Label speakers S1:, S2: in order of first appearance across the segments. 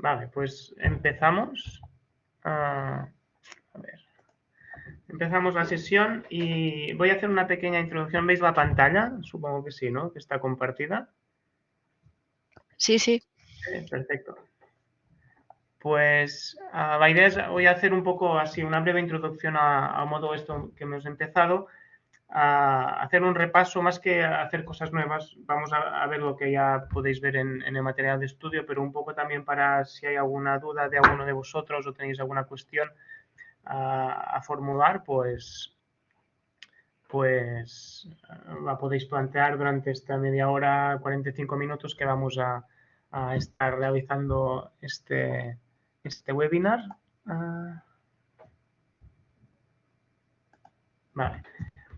S1: Vale, pues empezamos. A ver. Empezamos la sesión y voy a hacer una pequeña introducción. ¿Veis la pantalla? Supongo que sí, ¿no? Que está compartida.
S2: Sí, sí.
S1: Perfecto. Pues la idea es, voy a hacer un poco así, una breve introducción a modo esto que hemos empezado, a hacer un repaso más que a hacer cosas nuevas. Vamos a ver lo que ya podéis ver en el material de estudio, pero un poco también para si hay alguna duda de alguno de vosotros o tenéis alguna cuestión a formular, pues la podéis plantear durante esta media hora, 45 minutos que vamos a estar realizando este webinar. Vale.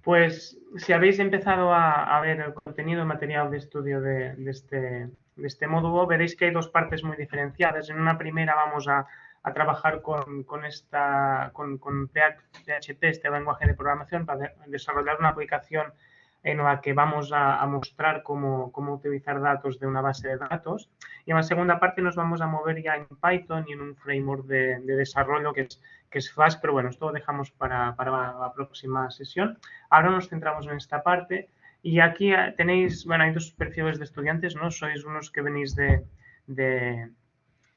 S1: Pues si habéis empezado a ver el contenido, el material de estudio de este módulo, veréis que hay dos partes muy diferenciadas. En una primera vamos a trabajar con PHP, este lenguaje de programación, para desarrollar una aplicación en la que vamos a mostrar cómo utilizar datos de una base de datos. Y en la segunda parte nos vamos a mover ya en Python y en un framework de desarrollo que es Flash, pero bueno, esto lo dejamos para la próxima sesión. Ahora nos centramos en esta parte y aquí tenéis, bueno, hay dos perfiles de estudiantes, ¿no? Sois unos que venís de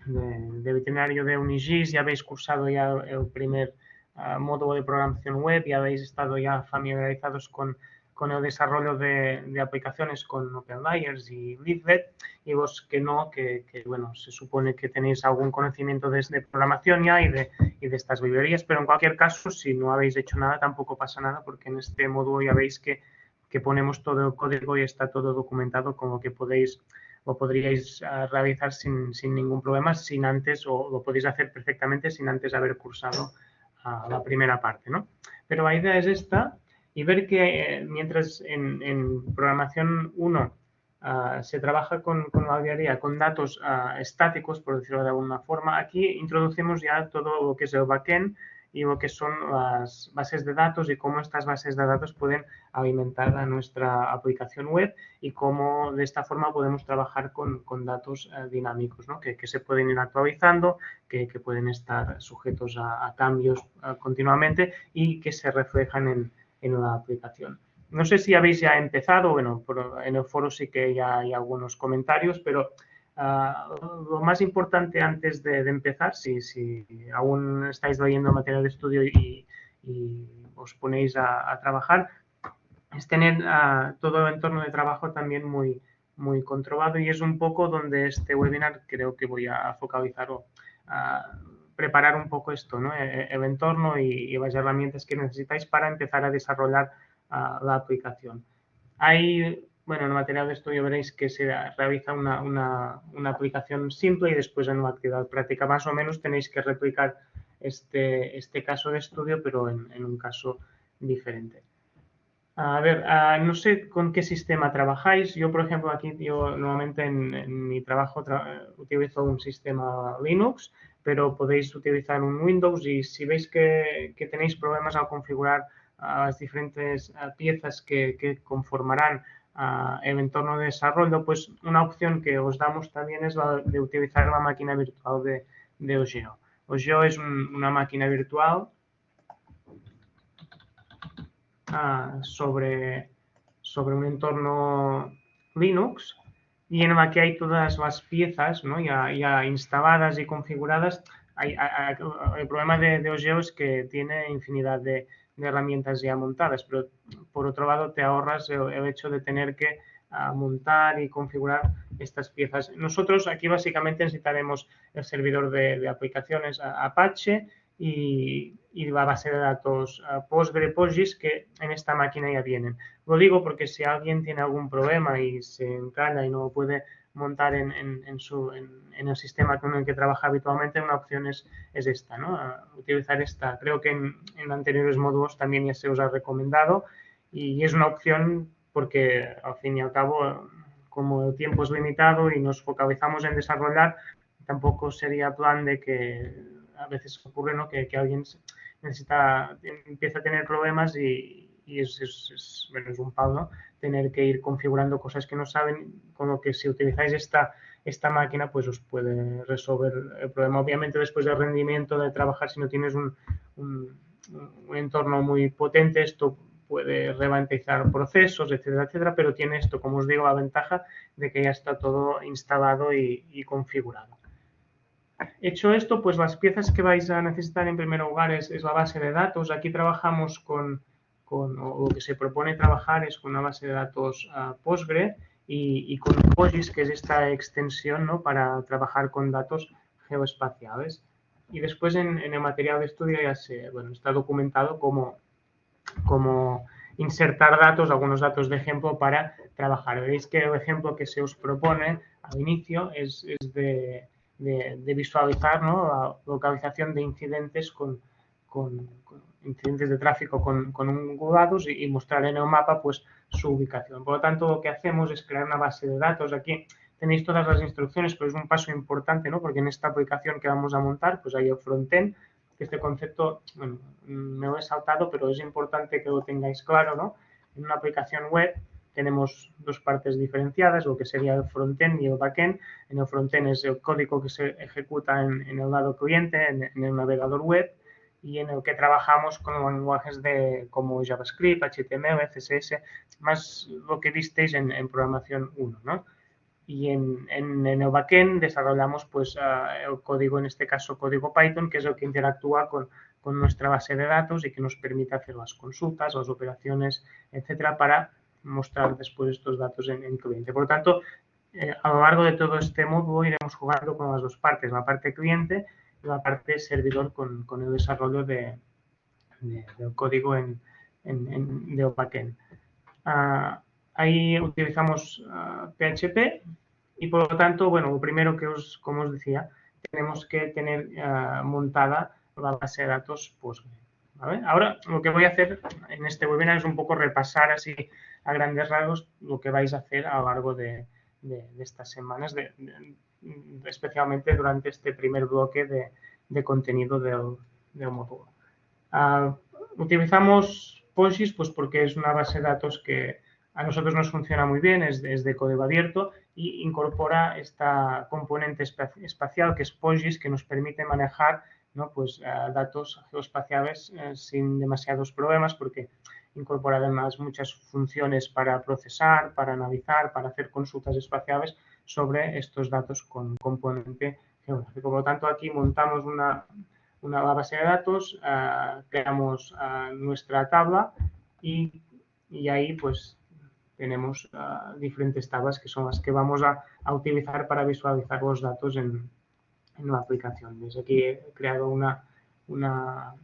S1: veterinario de Unigis, ya habéis cursado ya el primer módulo de programación web, ya habéis estado ya familiarizados con el desarrollo de aplicaciones con OpenLayers y Leaflet, y vos que no, que bueno, se supone que tenéis algún conocimiento de programación ya y de estas librerías, pero en cualquier caso, si no habéis hecho nada, tampoco pasa nada, porque en este módulo ya veis que ponemos todo el código y está todo documentado, con lo que podríais realizar sin ningún problema, sin antes, o lo podéis hacer perfectamente sin antes haber cursado la primera parte, ¿no? Pero la idea es esta, y ver que mientras en programación 1 se trabaja con la librería, con datos estáticos, por decirlo de alguna forma, aquí introducimos ya todo lo que es el backend y lo que son las bases de datos y cómo estas bases de datos pueden alimentar a nuestra aplicación web y cómo de esta forma podemos trabajar con datos dinámicos, ¿no? que se pueden ir actualizando, que pueden estar sujetos a cambios continuamente y que se reflejan en la aplicación. No sé si habéis ya empezado, bueno, en el foro sí que ya hay algunos comentarios, pero lo más importante antes de empezar, si aún estáis leyendo material de estudio y os ponéis a trabajar, es tener todo el entorno de trabajo también muy controlado, y es un poco donde este webinar creo que voy a focalizar o a preparar un poco esto, ¿no? El entorno y las herramientas que necesitáis para empezar a desarrollar la aplicación. Hay, bueno, en el material de estudio veréis que se realiza una aplicación simple y después en una actividad práctica más o menos tenéis que replicar este caso de estudio, pero en un caso diferente. A ver, no sé con qué sistema trabajáis. Yo, por ejemplo, aquí yo normalmente en mi trabajo utilizo un sistema Linux, pero podéis utilizar un Windows, y si veis que tenéis problemas al configurar las diferentes piezas que conformarán el entorno de desarrollo, pues una opción que os damos también es la de utilizar la máquina virtual de Ogeo. Ogeo es una máquina virtual sobre un entorno Linux y en la que hay todas las piezas, ¿no? ya instaladas y configuradas. El problema de Ogeo es que tiene infinidad de herramientas ya montadas, pero por otro lado te ahorras el hecho de tener que montar y configurar estas piezas. Nosotros aquí básicamente necesitaremos el servidor de aplicaciones Apache y la base de datos PostgreSQL que en esta máquina ya vienen. Lo digo porque si alguien tiene algún problema y se encalla y no puede montar en el sistema con el que trabaja habitualmente, una opción es esta, ¿no? Utilizar esta. Creo que en anteriores módulos también ya se os ha recomendado y es una opción porque al fin y al cabo, como el tiempo es limitado y nos focalizamos en desarrollar, tampoco sería plan de que a veces ocurre, ¿no? que alguien empieza a tener problemas y y bueno, es un palo, ¿no? Tener que ir configurando cosas que no saben, con lo que si utilizáis esta máquina, pues os puede resolver el problema. Obviamente, después del rendimiento de trabajar, si no tienes un entorno muy potente, esto puede ralentizar procesos, etcétera, etcétera, pero tiene esto, como os digo, la ventaja de que ya está todo instalado y configurado. Hecho esto, pues las piezas que vais a necesitar en primer lugar es la base de datos. Aquí trabajamos o lo que se propone trabajar es con una base de datos Postgre y con POSIX, que es esta extensión, ¿no?, para trabajar con datos geoespaciales. Y después en el material de estudio ya está documentado cómo insertar datos, algunos datos de ejemplo para trabajar. Veréis que el ejemplo que se os propone al inicio es de visualizar, ¿no?, la localización de incidentes con incidentes de tráfico con ungulados y mostrar en el mapa pues su ubicación. Por lo tanto, lo que hacemos es crear una base de datos. Aquí tenéis todas las instrucciones, pero es un paso importante, ¿no?, porque en esta aplicación que vamos a montar pues hay el frontend, que este concepto, bueno, me lo he saltado, pero es importante que lo tengáis claro, ¿no? En una aplicación web tenemos dos partes diferenciadas, lo que sería el frontend y el backend. En el frontend es el código que se ejecuta en el lado cliente, en el navegador web, y en el que trabajamos con lenguajes como JavaScript, HTML, CSS, más lo que visteis en programación 1, ¿no? Y en el backend desarrollamos pues el código, en este caso código Python, que es el que interactúa con nuestra base de datos y que nos permite hacer las consultas, las operaciones, etcétera, para mostrar después estos datos en cliente. Por lo tanto, a lo largo de todo este módulo iremos jugando con las dos partes, la parte cliente y la parte servidor con el desarrollo del código del backend. Ahí utilizamos PHP y por lo tanto, bueno, lo primero como os decía, tenemos que tener montada la base de datos Postgre, ¿vale? Ahora lo que voy a hacer en este webinar es un poco repasar así a grandes rasgos lo que vais a hacer a lo largo de estas semanas, especialmente durante este primer bloque de contenido del módulo. Utilizamos POSIX pues porque es una base de datos que a nosotros nos funciona muy bien, es de código abierto y incorpora esta componente espacial que es POSIX, que nos permite manejar, ¿no?, pues, datos geoespaciales sin demasiados problemas, porque incorpora además muchas funciones para procesar, para analizar, para hacer consultas espaciales sobre estos datos con componente geográfico. Por lo tanto, aquí montamos una base de datos, creamos nuestra tabla y ahí pues tenemos diferentes tablas que son las que vamos a utilizar para visualizar los datos en la aplicación. Desde aquí he creado una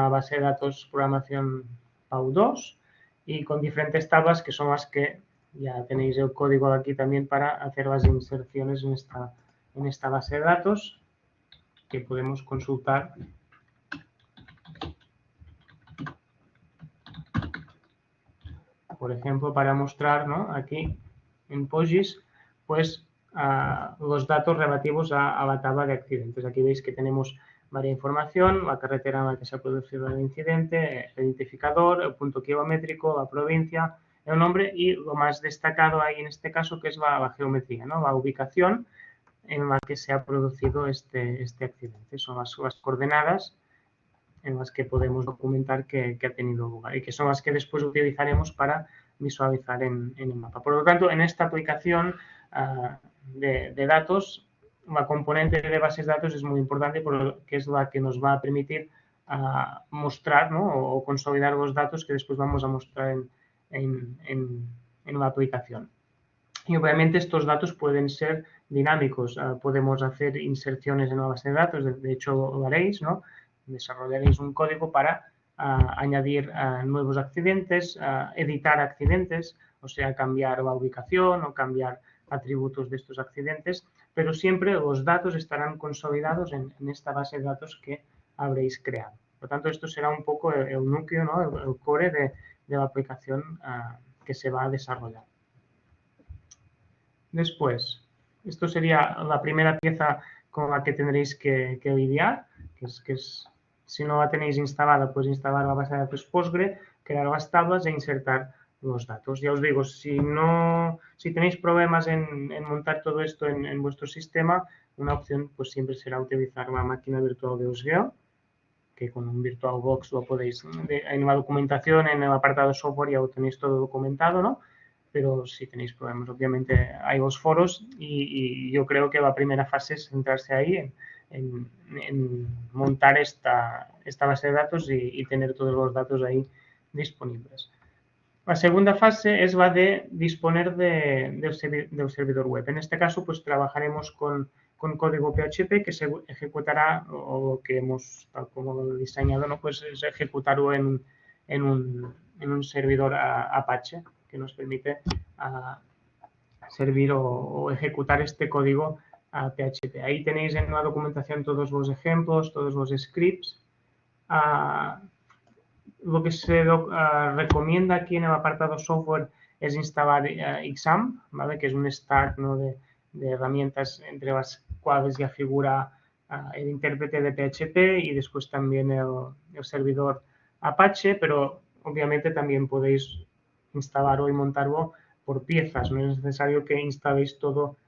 S1: base de datos programación PAU2 y con diferentes tablas que son las que ya tenéis el código aquí también para hacer las inserciones en esta base de datos, que podemos consultar. Por ejemplo, para mostrar, ¿no?, aquí en POSIX, pues los datos relativos a la tabla de accidentes. Aquí veis que tenemos varias información, la carretera en la que se ha producido el incidente, el identificador, el punto kilométrico, la provincia, el nombre y lo más destacado ahí en este caso, que es la geometría, ¿no?, la ubicación en la que se ha producido este accidente. Son las coordenadas en las que podemos documentar que ha tenido lugar y que son las que después utilizaremos para visualizar en el mapa. Por lo tanto, en esta aplicación de datos, la componente de bases de datos es muy importante porque es la que nos va a permitir mostrar, ¿no?, o consolidar los datos que después vamos a mostrar en la aplicación. Y obviamente estos datos pueden ser dinámicos. Podemos hacer inserciones en la base de datos, de hecho lo haréis, ¿no? Desarrollaréis un código para añadir nuevos accidentes, editar accidentes, o sea, cambiar la ubicación o cambiar atributos de estos accidentes, pero siempre los datos estarán consolidados en esta base de datos que habréis creado. Por lo tanto, esto será un poco el núcleo, ¿no?, el core de la aplicación que se va a desarrollar. Después, esto sería la primera pieza con la que tendréis que lidiar, que es si no la tenéis instalada, pues instalar la base de datos Postgre, crear las tablas e insertar los datos. Ya os digo, si tenéis problemas en montar todo esto en vuestro sistema, una opción pues siempre será utilizar la máquina virtual de Osgeo, que con un VirtualBox lo podéis, en la documentación, en el apartado software ya lo tenéis todo documentado, ¿no? Pero si tenéis problemas, obviamente hay los foros y yo creo que la primera fase es centrarse ahí en montar esta base de datos y tener todos los datos ahí disponibles. La segunda fase es la de disponer del servidor web. En este caso, pues trabajaremos con código PHP que se ejecutará, o que hemos, tal como diseñado, ¿no? Pues es ejecutarlo en un servidor Apache que nos permite servir o ejecutar este código PHP. Ahí tenéis en la documentación todos los ejemplos, todos los scripts. Lo que se recomienda aquí en el apartado software es instalar Xampp, ¿vale? Que es un stack, ¿no? de herramientas entre las cuales ya figura el intérprete de PHP y después también el servidor Apache, pero obviamente también podéis instalarlo y montarlo por piezas, no es necesario que instaléis todo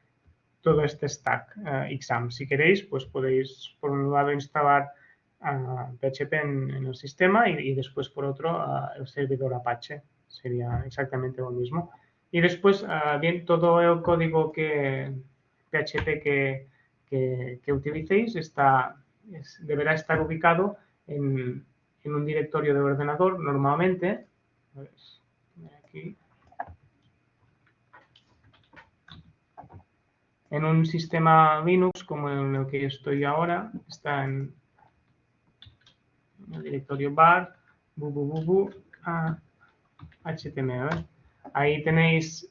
S1: este stack Xampp. Si queréis, pues podéis por un lado instalar PHP en el sistema y después por otro el servidor Apache. Sería exactamente lo mismo. Y después, bien, todo el código PHP que utilicéis deberá estar ubicado en un directorio de ordenador normalmente. Aquí. En un sistema Linux como en el que estoy ahora, está en el directorio bar, HTML. Ahí tenéis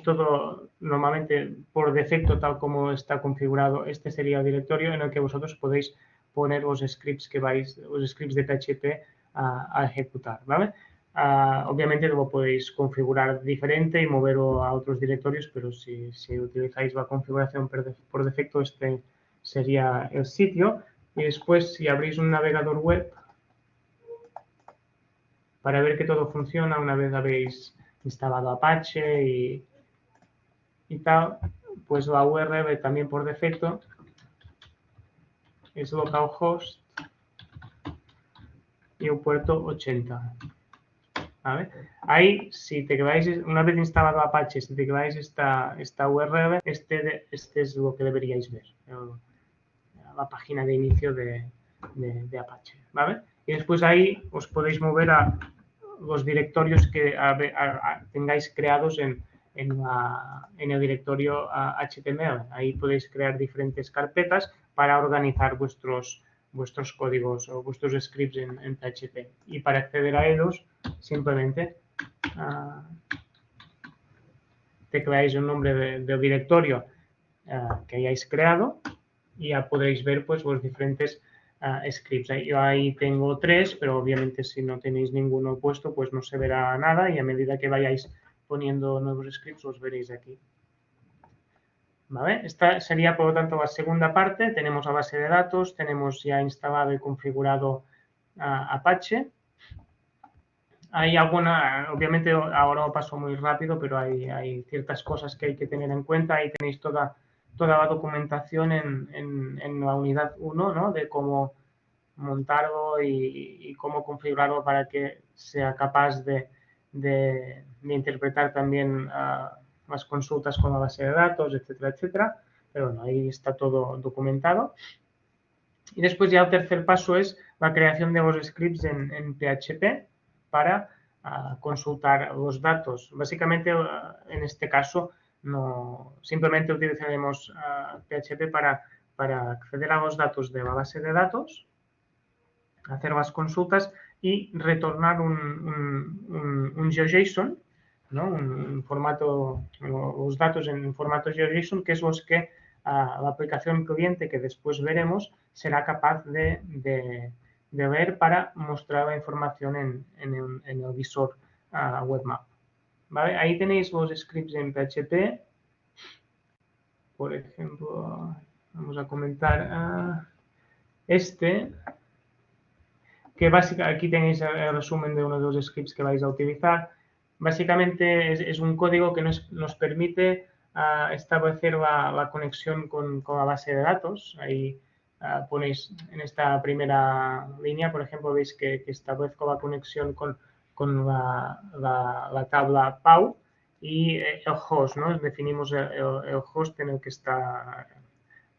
S1: todo, normalmente por defecto, tal como está configurado, este sería el directorio en el que vosotros podéis poner los scripts los scripts de PHP a ejecutar, ¿vale? Obviamente lo podéis configurar diferente y moverlo a otros directorios, pero si utilizáis la configuración por defecto, este sería el sitio. Y después, si abrís un navegador web, para ver que todo funciona una vez habéis instalado Apache y tal, pues la URL también por defecto es localhost y el puerto 80. ¿Vale? Ahí, si te quedáis, una vez instalado Apache, si te quedáis esta URL, este es lo que deberíais ver, la página de inicio de Apache, ¿vale? Y después ahí os podéis mover a los directorios que tengáis creados en el directorio HTML. Ahí podéis crear diferentes carpetas para organizar vuestros códigos o vuestros scripts en PHP. Y para acceder a ellos, simplemente tecleáis el nombre del directorio que hayáis creado y ya podréis ver pues los diferentes scripts. Yo ahí tengo 3, pero obviamente si no tenéis ninguno puesto, pues no se verá nada y a medida que vayáis poniendo nuevos scripts los veréis aquí. ¿Vale? Esta sería, por lo tanto, la segunda parte. Tenemos la base de datos, tenemos ya instalado y configurado Apache. Hay obviamente ahora lo paso muy rápido, pero hay ciertas cosas que hay que tener en cuenta. Ahí tenéis toda la documentación en la unidad 1, ¿no? De cómo montarlo y cómo configurarlo para que sea capaz de interpretar también las consultas con la base de datos, etcétera, etcétera. Pero bueno, ahí está todo documentado. Y después ya el tercer paso es la creación de los scripts en PHP para consultar los datos. Básicamente, en este caso, simplemente utilizaremos PHP para acceder a los datos de la base de datos, hacer las consultas y retornar un GeoJSON, ¿no? Un formato, los datos en formato GeoJSON, que es los que la aplicación cliente, que después veremos, será capaz de ver para mostrar la información en el visor WebMap. ¿Vale? Ahí tenéis los scripts en PHP. Por ejemplo, vamos a comentar que básicamente aquí tenéis el resumen de uno de los scripts que vais a utilizar. Básicamente es un código que nos permite establecer la conexión con la base de datos. Ahí ponéis en esta primera línea, por ejemplo, veis que establezco la conexión con la tabla PAU y el host, ¿no? Definimos el host en el que está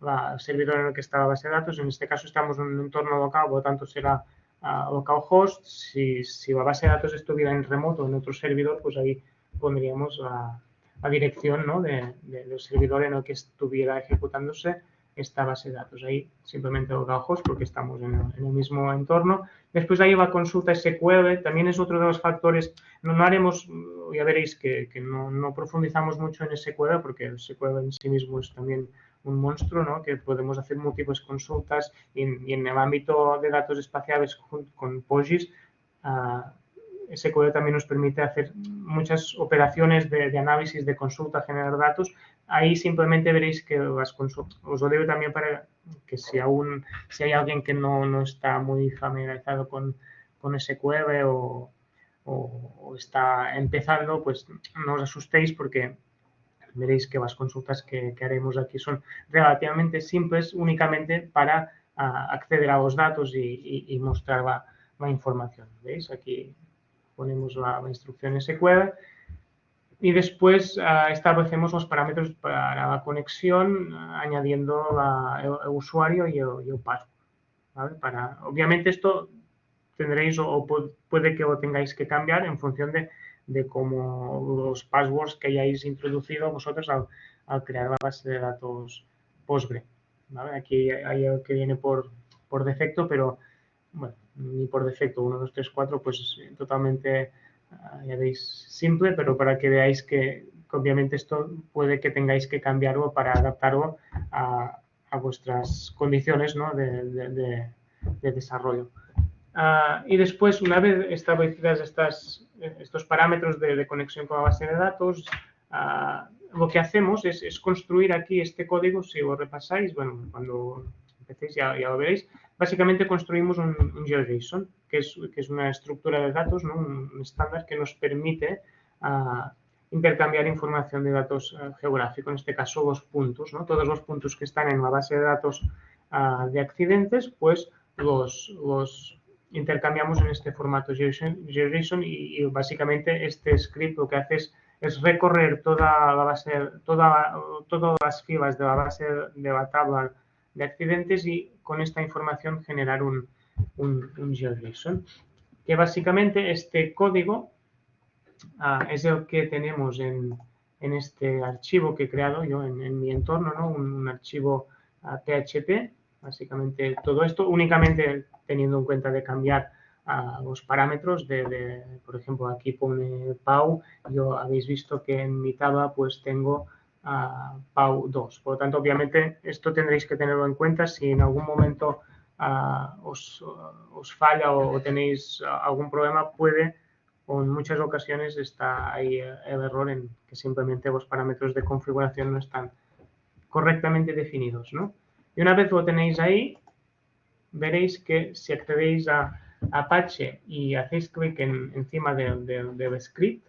S1: el servidor en el que está la base de datos. En este caso estamos en un entorno local, por lo tanto será localhost. Si la base de datos estuviera en remoto, en otro servidor, pues ahí pondríamos la dirección, ¿no? del servidor en el que estuviera ejecutándose esta base de datos. Ahí simplemente localhost porque estamos en el mismo entorno. Después ahí la consulta SQL, también es otro de los factores. No haremos, ya veréis que no profundizamos mucho en SQL porque el SQL en sí mismo es también un monstruo, ¿no? Que podemos hacer múltiples consultas y en el ámbito de datos espaciales con PostGIS, SQL también nos permite hacer muchas operaciones de análisis, de consulta, generar datos. Ahí simplemente veréis que las consultas, os lo digo también para que si hay alguien que no está muy familiarizado con SQL o está empezando, pues no os asustéis porque veréis que las consultas que haremos aquí son relativamente simples únicamente para acceder a los datos y mostrar la información. ¿Veis? Aquí ponemos la instrucción SQL y después establecemos los parámetros para la conexión añadiendo el usuario y el password. ¿Vale? Obviamente esto tendréis o puede que lo tengáis que cambiar en función de cómo los passwords que hayáis introducido vosotros al crear la base de datos Postgre. ¿Vale? Aquí hay el que viene por defecto, pero bueno, ni por defecto, 1, 2, 3, 4, pues totalmente, ya veis, simple, pero para que veáis que obviamente esto puede que tengáis que cambiarlo para adaptarlo a vuestras condiciones, ¿no? de desarrollo. Y después, una vez establecidas estos parámetros de conexión con la base de datos, lo que hacemos es construir aquí este código. Si lo repasáis, bueno, cuando empecéis ya lo veréis. Básicamente construimos un GeoJSON, que es una estructura de datos, ¿no? un estándar que nos permite intercambiar información de datos geográficos, en este caso los puntos, ¿no? Todos los puntos que están en la base de datos de accidentes, pues los intercambiamos en este formato GeoJSON y básicamente este script lo que hace es recorrer todas las filas de la base de la tabla de accidentes y con esta información generar un GeoJSON. Que básicamente este código es el que tenemos en este archivo que he creado yo en mi entorno, ¿no? un archivo PHP. Básicamente todo esto únicamente teniendo en cuenta de cambiar los parámetros por ejemplo, aquí pone PAU, habéis visto que en mi tabla pues tengo PAU 2. Por lo tanto, obviamente, esto tendréis que tenerlo en cuenta si en algún momento os falla o tenéis algún problema, o en muchas ocasiones está ahí el error en que simplemente los parámetros de configuración no están correctamente definidos, ¿no? Y una vez lo tenéis ahí, veréis que si accedéis a Apache y hacéis clic encima del script,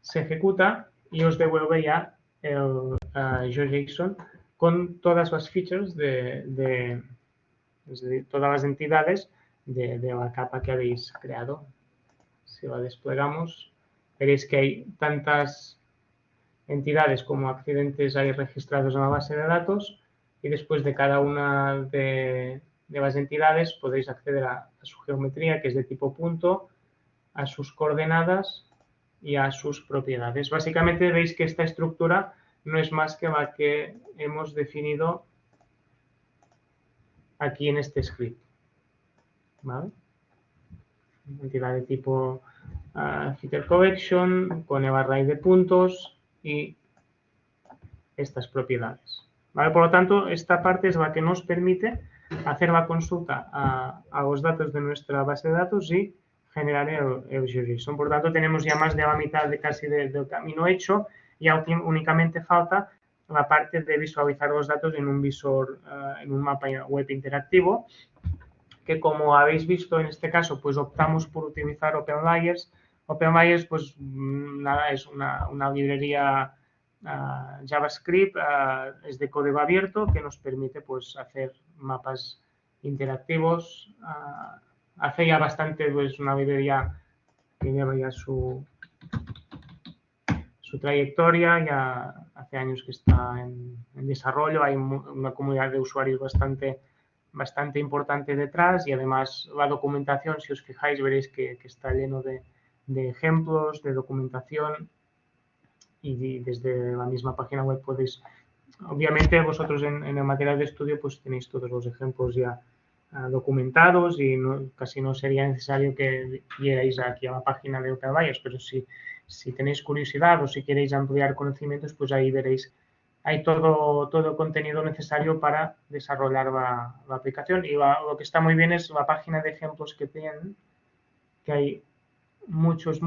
S1: se ejecuta y os devuelve ya el GeoJSON con todas las features de todas las entidades de la capa que habéis creado. Si la desplegamos, veréis que hay tantas entidades como accidentes hay registrados en la base de datos y después de cada una de las entidades podéis acceder a su geometría, que es de tipo punto, a sus coordenadas y a sus propiedades. Básicamente veis que esta estructura no es más que la que hemos definido aquí en este script. ¿Vale? Entidad de tipo feature collection con el array de puntos y estas propiedades. ¿Vale? Por lo tanto, esta parte es la que nos permite hacer la consulta a los datos de nuestra base de datos y generar el GeoJSON. Por lo tanto, tenemos ya más de la mitad casi del camino hecho y únicamente falta la parte de visualizar los datos en un visor, en un mapa web interactivo, que como habéis visto en este caso, pues optamos por utilizar OpenLayers. OpenLayers, pues nada, es una librería JavaScript, es de código abierto que nos permite pues hacer mapas interactivos. Hace ya bastante, pues una librería que lleva ya su trayectoria, ya hace años que está en desarrollo, hay una comunidad de usuarios bastante importante detrás y además la documentación, si os fijáis, veréis que está lleno de ejemplos, de documentación y desde la misma página web podéis, obviamente vosotros en el material de estudio pues tenéis todos los ejemplos ya documentados y casi no sería necesario que vierais aquí a la página de OpenLayers, pero si tenéis curiosidad o si queréis ampliar conocimientos, pues ahí veréis, hay todo el contenido necesario para desarrollar la aplicación. Y lo que está muy bien es la página de ejemplos que tienen, que hay muchos,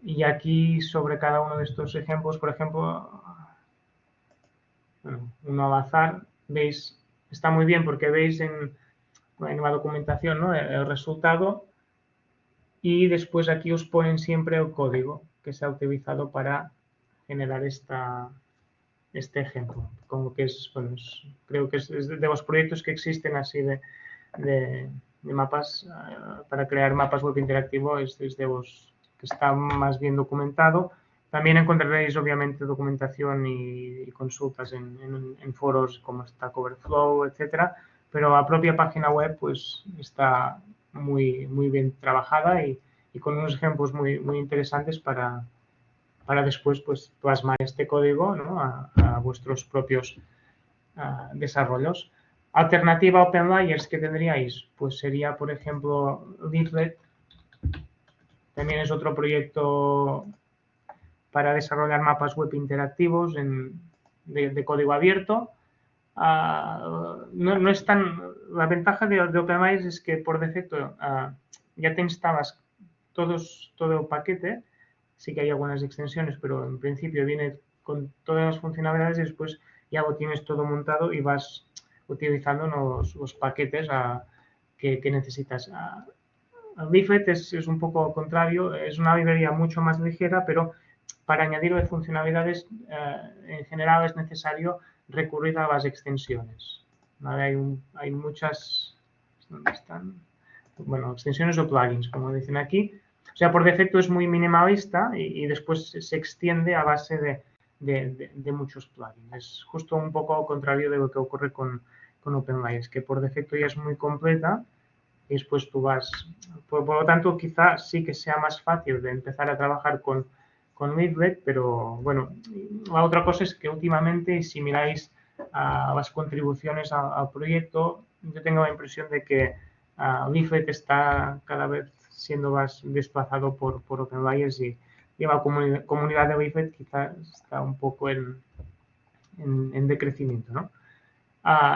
S1: y aquí sobre cada uno de estos ejemplos, por ejemplo, bueno, uno al azar, veis, está muy bien porque veis en la documentación, ¿no?, el resultado y después aquí os ponen siempre el código que se ha utilizado para generar este ejemplo. Como que es, bueno, creo que es de los proyectos que existen así de mapas, para crear mapas web interactivos, es de los que está más bien documentado. También encontraréis obviamente documentación y consultas en foros como Stack Overflow, etcétera, pero la propia página web pues está muy bien trabajada y con unos ejemplos muy interesantes para después pues plasmar este código, ¿no?, a vuestros propios desarrollos. Alternativa a OpenLayers que tendríais, pues sería por ejemplo Leaflet. También es otro proyecto para desarrollar mapas web interactivos de código abierto. No es tan, la ventaja de OpenLayers es que por defecto ya te instalas todo el paquete. Sí que hay algunas extensiones, pero en principio viene con todas las funcionalidades y después ya lo tienes todo montado y vas utilizando los paquetes que necesitas. Leaflet es un poco contrario, es una librería mucho más ligera, pero para añadir funcionalidades en general es necesario recurrir a las extensiones. ¿Vale? Hay muchas, ¿dónde están? Bueno, extensiones o plugins, como dicen aquí. O sea, por defecto es muy minimalista y después se extiende a base de muchos plugins. Es justo un poco al contrario de lo que ocurre con OpenLayers, que por defecto ya es muy completa y después tú vas... Por lo tanto, quizá sí que sea más fácil de empezar a trabajar con Leaflet, pero bueno, la otra cosa es que últimamente, si miráis las contribuciones al proyecto, yo tengo la impresión de que Leaflet está cada vez siendo más desplazado por OpenLayers y la comunidad de Leaflet quizá está un poco en decrecimiento, ¿no?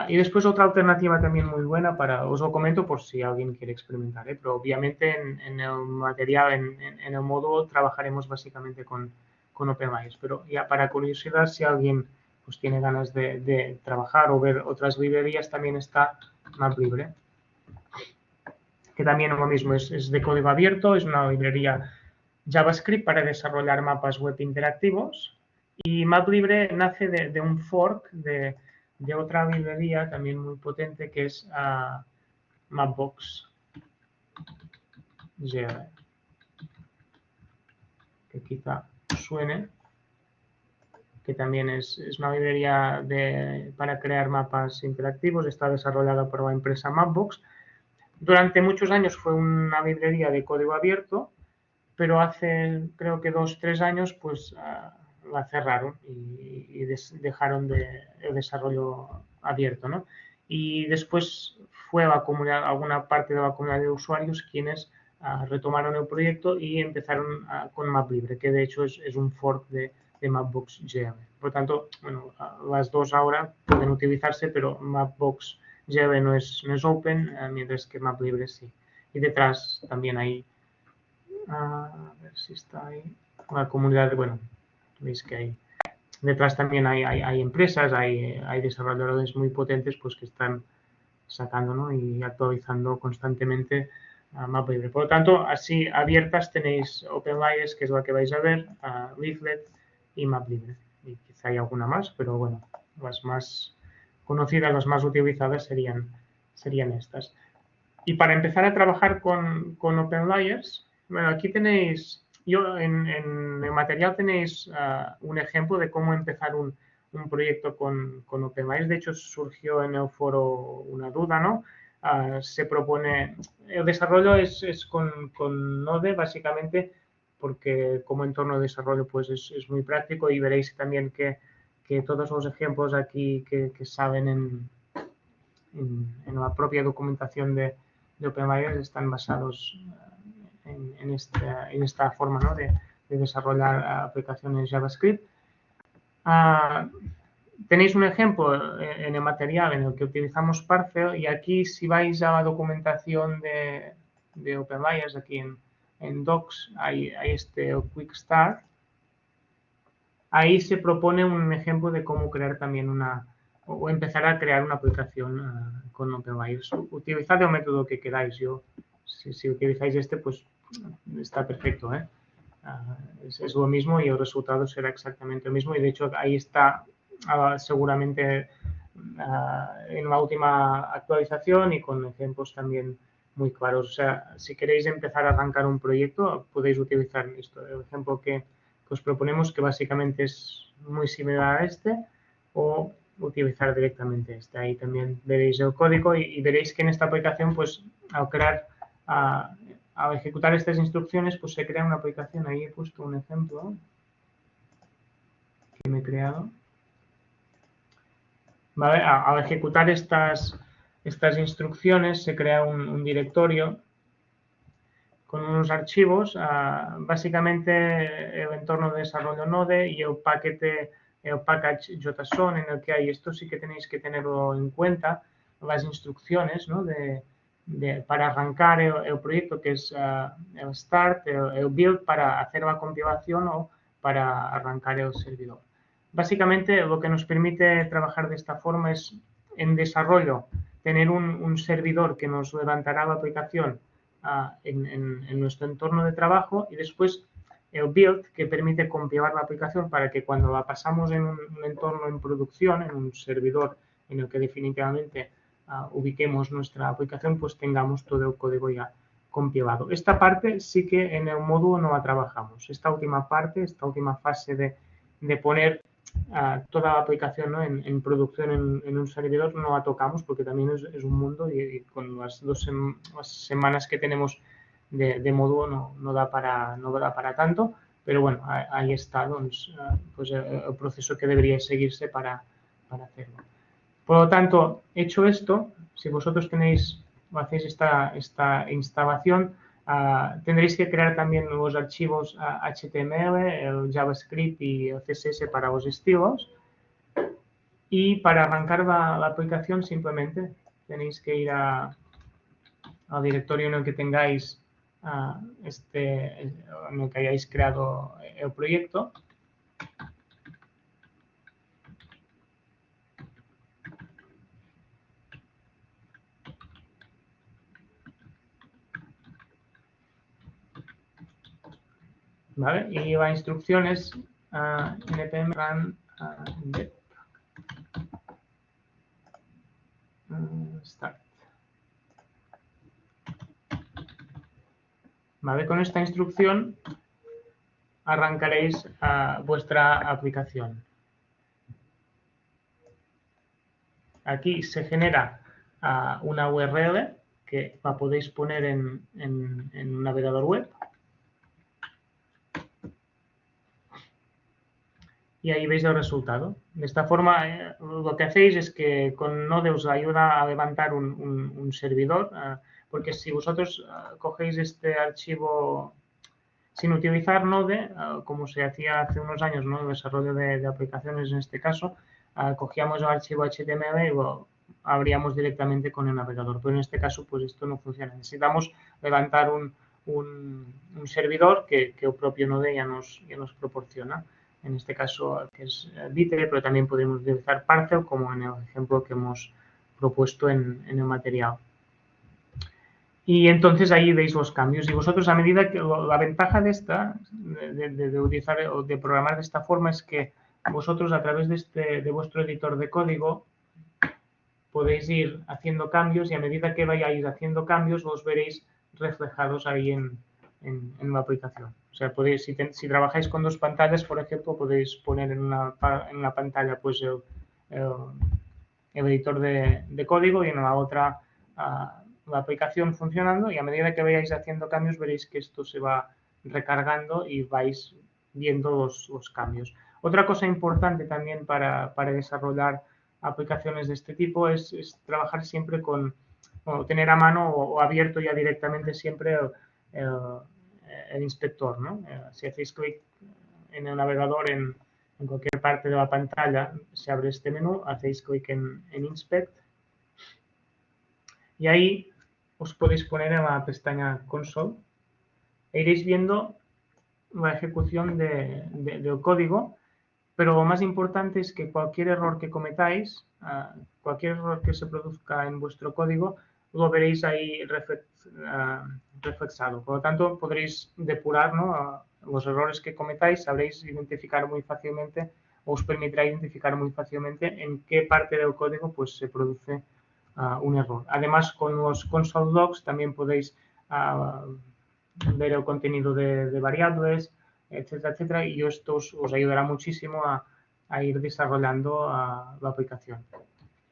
S1: Y después otra alternativa también muy buena, os lo comento por si alguien quiere experimentar, pero obviamente en el material, en el módulo, trabajaremos básicamente con OpenLayers, pero ya para curiosidad, si alguien pues tiene ganas de trabajar o ver otras librerías, también está MapLibre, que también lo mismo, es de código abierto, es una librería JavaScript para desarrollar mapas web interactivos y MapLibre nace de un fork de otra librería también muy potente que es Mapbox GR, que quizá suene, que también es una librería para crear mapas interactivos, está desarrollada por la empresa Mapbox. Durante muchos años fue una librería de código abierto, pero hace creo que 2 o 3 años pues la cerraron y dejaron el desarrollo abierto, ¿no? Y después fue la comunidad, alguna parte de la comunidad de usuarios quienes retomaron el proyecto y empezaron con MapLibre, que de hecho es un fork de Mapbox GR. Por tanto, bueno, las dos ahora pueden utilizarse, pero Mapbox GR no es open, mientras que MapLibre sí. Y detrás también hay, a ver si está ahí, la comunidad, bueno, veis que hay detrás también hay empresas, hay desarrolladores muy potentes pues que están sacando, ¿no? Y actualizando constantemente MapLibre. Por lo tanto, así abiertas tenéis OpenLayers, que es la que vais a ver, Leaflet y MapLibre. Y quizá hay alguna más, pero bueno, las más conocidas, las más utilizadas serían estas. Y para empezar a trabajar con OpenLayers, bueno, aquí tenéis, en el material tenéis un ejemplo de cómo empezar un proyecto con OpenLayers. De hecho, surgió en el foro una duda, ¿no? Se propone, el desarrollo es con Node, básicamente, porque como entorno de desarrollo pues es muy práctico, y veréis también que todos los ejemplos aquí que saben en la propia documentación de OpenLayers están basados en esta forma, ¿no? de desarrollar aplicaciones JavaScript. Tenéis un ejemplo en el material en el que utilizamos Parcel, y aquí si vais a la documentación de OpenLayers, aquí en Docs hay este Quick Start. Ahí se propone un ejemplo de cómo crear también o empezar a crear una aplicación con OpenLayers. Utilizad el método que queráis. Si utilizáis este, pues está perfecto, ¿eh? Es lo mismo y el resultado será exactamente lo mismo, y de hecho ahí está seguramente en la última actualización y con ejemplos también muy claros. O sea, si queréis empezar a arrancar un proyecto, podéis utilizar esto, el ejemplo que os proponemos, que básicamente es muy similar a este, o utilizar directamente este. Ahí también veréis el código y veréis que en esta aplicación, pues al crear, al ejecutar estas instrucciones, pues se crea una aplicación. Ahí he puesto un ejemplo que me he creado. ¿Vale? Al ejecutar estas instrucciones se crea un directorio con unos archivos, básicamente el entorno de desarrollo Node y el package JSON en el que hay. Esto sí que tenéis que tenerlo en cuenta, las instrucciones, ¿no? para arrancar el proyecto, que es el start, el build para hacer la compilación o para arrancar el servidor. Básicamente lo que nos permite trabajar de esta forma es, en desarrollo, tener un servidor que nos levantará la aplicación en nuestro entorno de trabajo, y después el build, que permite compilar la aplicación para que cuando la pasamos en un entorno en producción, en un servidor en el que definitivamente ubiquemos nuestra aplicación, pues tengamos todo el código ya compilado. Esta parte sí que en el módulo no la trabajamos. Esta última parte, esta última fase de poner toda la aplicación, ¿no? en producción en un servidor, no la tocamos porque también es un mundo, y con las las semanas que tenemos de módulo no da para tanto, pero bueno, ahí está pues el proceso que debería seguirse para hacerlo. Por lo tanto, hecho esto, si vosotros hacéis esta instalación, tendréis que crear también nuevos archivos HTML, el JavaScript y el CSS para los estilos. Y para arrancar la aplicación, simplemente tenéis que ir al directorio en el que tengáis en el que hayáis creado el proyecto. ¿Vale? Y la instrucción es npm run dep start. ¿Vale? Con esta instrucción arrancaréis vuestra aplicación. Aquí se genera una URL que la podéis poner en un navegador web. Y ahí veis el resultado. De esta forma, lo que hacéis es que con Node os ayuda a levantar un servidor, porque si vosotros cogéis este archivo sin utilizar Node, como se hacía hace unos años, ¿no? El desarrollo de aplicaciones en este caso, cogíamos el archivo HTML y lo abríamos directamente con el navegador. Pero en este caso, pues esto no funciona. Necesitamos levantar un servidor que el propio Node ya nos proporciona. en este caso que es Vite, pero también podemos utilizar Parcel como en el ejemplo que hemos propuesto en el material. Y entonces ahí veis los cambios. Y vosotros, a medida que la ventaja de esta, de utilizar o de programar de esta forma, es que vosotros a través de vuestro editor de código podéis ir haciendo cambios y a medida que vayáis haciendo cambios los veréis reflejados ahí en la aplicación. O sea, podéis, si trabajáis con dos pantallas, por ejemplo, podéis poner en una pantalla pues el editor de código y en la otra la aplicación funcionando, y a medida que vayáis haciendo cambios veréis que esto se va recargando y vais viendo los cambios. Otra cosa importante también para desarrollar aplicaciones de este tipo es trabajar siempre con, o tener a mano o abierto ya directamente siempre el inspector, ¿no? Si hacéis clic en el navegador en cualquier parte de la pantalla se abre este menú, hacéis clic en Inspect y ahí os podéis poner en la pestaña Console e iréis viendo la ejecución del código, pero lo más importante es que cualquier error que cometáis, cualquier error que se produzca en vuestro código, lo veréis ahí reflexado. Por lo tanto, podréis depurar, ¿no?, los errores que cometáis, sabréis identificar muy fácilmente, o os permitirá identificar muy fácilmente en qué parte del código pues, se produce un error. Además, con los console logs también podéis ver el contenido de variables, etcétera, etcétera, y esto os ayudará muchísimo a ir desarrollando la aplicación.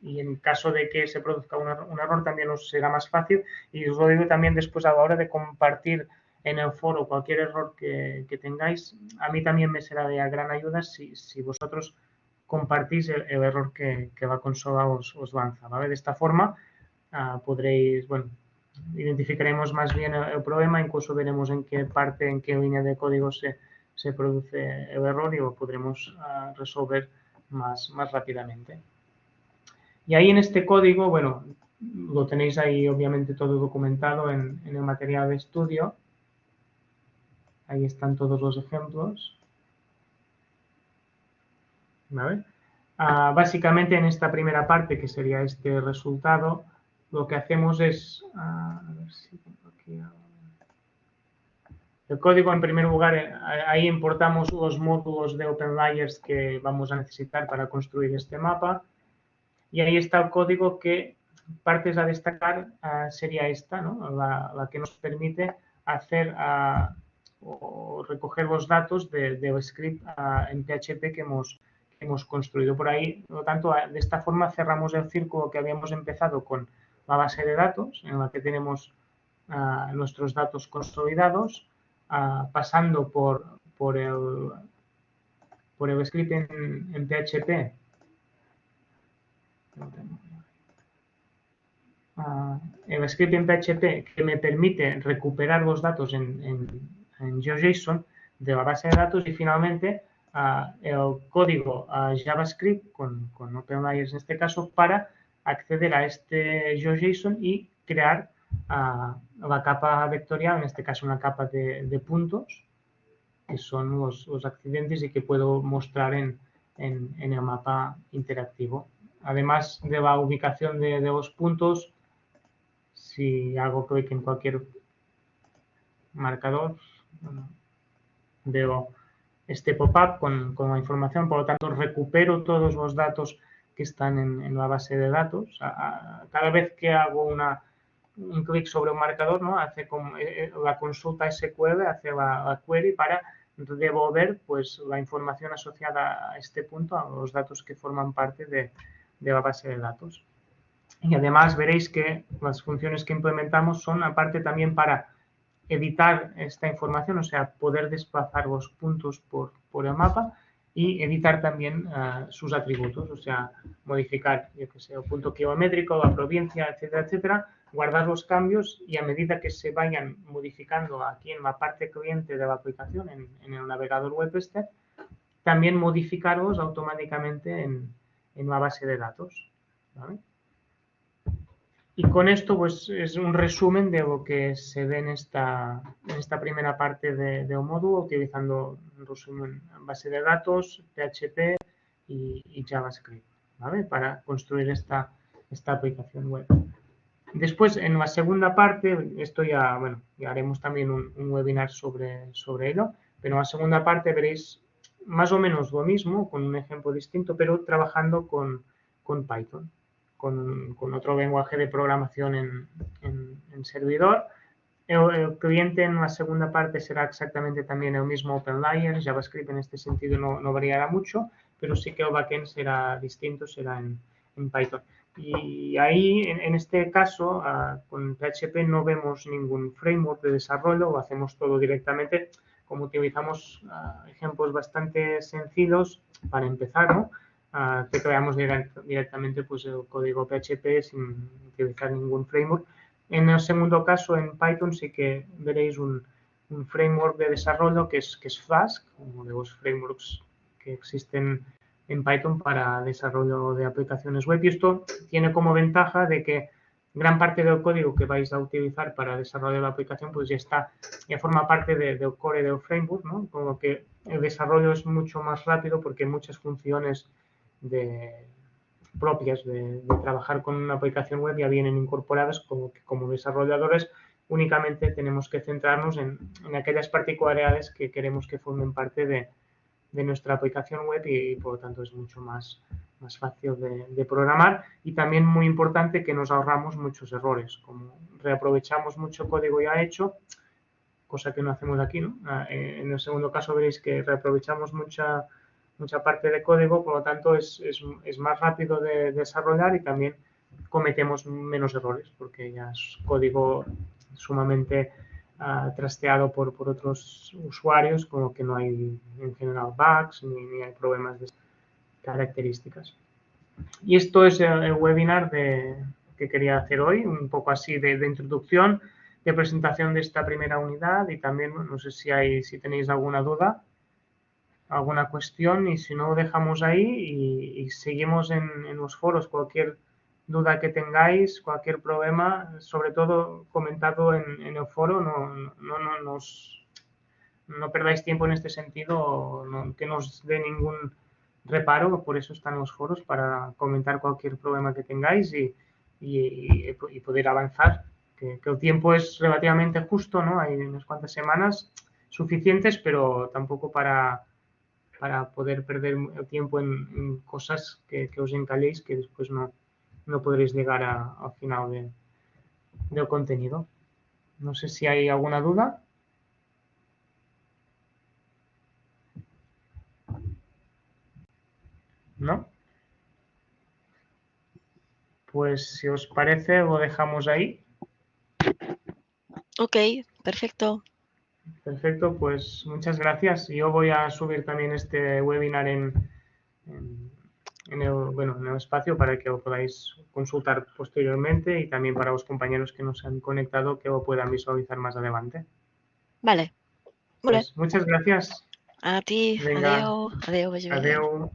S1: Y en caso de que se produzca un error también os será más fácil, y os lo digo también después a la hora de compartir en el foro cualquier error que tengáis, a mí también me será de gran ayuda si vosotros compartís el error que la consola os lanza, ¿vale? De esta forma podréis, bueno, identificaremos más bien el problema, incluso veremos en qué parte, en qué línea de código se produce el error y lo podremos resolver más rápidamente. Y ahí en este código, bueno, lo tenéis ahí obviamente todo documentado en el material de estudio. Ahí están todos los ejemplos. ¿Vale? Básicamente en esta primera parte, que sería este resultado, lo que hacemos es, a ver si tengo aquí el código, en primer lugar, ahí importamos los módulos de OpenLayers que vamos a necesitar para construir este mapa. Y ahí está el código que partes a destacar sería esta, ¿no? La que nos permite hacer o recoger los datos del script en PHP que hemos construido por ahí. Por lo tanto, de esta forma cerramos el círculo que habíamos empezado con la base de datos, en la que tenemos nuestros datos consolidados, pasando por el script en PHP. El script en PHP que me permite recuperar los datos en GeoJSON de la base de datos, y finalmente el código JavaScript con OpenLayers en este caso para acceder a este GeoJSON y crear la capa vectorial, en este caso una capa de puntos que son los accidentes y que puedo mostrar en el mapa interactivo. Además de la ubicación de los puntos, si hago clic en cualquier marcador, veo este pop-up con la información. Por lo tanto, recupero todos los datos que están en la base de datos. Cada vez que hago un clic sobre un marcador, ¿no?, hace como la consulta SQL, hace la query para devolver pues, la información asociada a este punto, a los datos que forman parte de la base de datos. Y además veréis que las funciones que implementamos son aparte también para editar esta información, o sea, poder desplazar los puntos por el mapa y editar también sus atributos, o sea, modificar, yo que sé, el punto kilométrico, la provincia, etcétera, etcétera, guardar los cambios y a medida que se vayan modificando aquí en la parte cliente de la aplicación, en el navegador web este, también modificarlos automáticamente en la base de datos, ¿vale? Y con esto pues es un resumen de lo que se ve en esta primera parte del módulo, utilizando en resumen, base de datos, PHP y JavaScript, ¿vale? Para construir esta aplicación web. Después, en la segunda parte, esto ya, bueno, ya haremos también un webinar sobre ello, pero en la segunda parte veréis más o menos lo mismo, con un ejemplo distinto, pero trabajando con Python, con otro lenguaje de programación en servidor. El cliente en la segunda parte será exactamente también el mismo OpenLayers, JavaScript en este sentido no variará mucho, pero sí que el backend será distinto, será en Python. Y ahí, en este caso, con PHP no vemos ningún framework de desarrollo, lo hacemos todo directamente, como utilizamos ejemplos bastante sencillos para empezar, ¿no? Que creamos directamente pues, el código PHP sin utilizar ningún framework. En el segundo caso, en Python, sí que veréis un framework de desarrollo que es Flask, uno de los frameworks que existen en Python para desarrollo de aplicaciones web. Y esto tiene como ventaja de que gran parte del código que vais a utilizar para desarrollar la aplicación pues ya forma parte del core del framework, ¿no? Como que el desarrollo es mucho más rápido porque muchas funciones propias de trabajar con una aplicación web ya vienen incorporadas, como que como desarrolladores únicamente tenemos que centrarnos en aquellas particularidades que queremos que formen parte de nuestra aplicación web y por lo tanto es mucho más fácil de programar y también muy importante que nos ahorramos muchos errores, como reaprovechamos mucho código ya hecho, cosa que no hacemos aquí, ¿no? En el segundo caso veréis que reaprovechamos mucha parte de código, por lo tanto es más rápido de desarrollar y también cometemos menos errores porque ya es código sumamente trasteado por otros usuarios, como que no hay en general bugs ni hay problemas de características. Y esto es el webinar que quería hacer hoy, un poco así de introducción, de presentación de esta primera unidad y también, no sé si tenéis alguna duda, alguna cuestión y si no, dejamos ahí y seguimos en los foros. Cualquier duda que tengáis, cualquier problema, sobre todo comentado en el foro, no perdáis tiempo en este sentido, que no os dé ningún reparo, por eso están los foros, para comentar cualquier problema que tengáis y poder avanzar, que el tiempo es relativamente justo, ¿no? Hay unas cuantas semanas suficientes, pero tampoco para poder perder el tiempo en cosas que os encalléis que después no podréis llegar al final del contenido. No sé si hay alguna duda. ¿No? Pues si os parece, lo dejamos ahí.
S2: Ok, perfecto.
S1: Perfecto, pues muchas gracias. Yo voy a subir también este webinar en el espacio para que lo podáis consultar posteriormente y también para los compañeros que no se han conectado que lo puedan visualizar más adelante.
S2: Vale.
S1: Pues muchas gracias.
S2: A ti.
S1: Venga,
S2: Adeu. Adeu, vagi bé.
S1: adeu.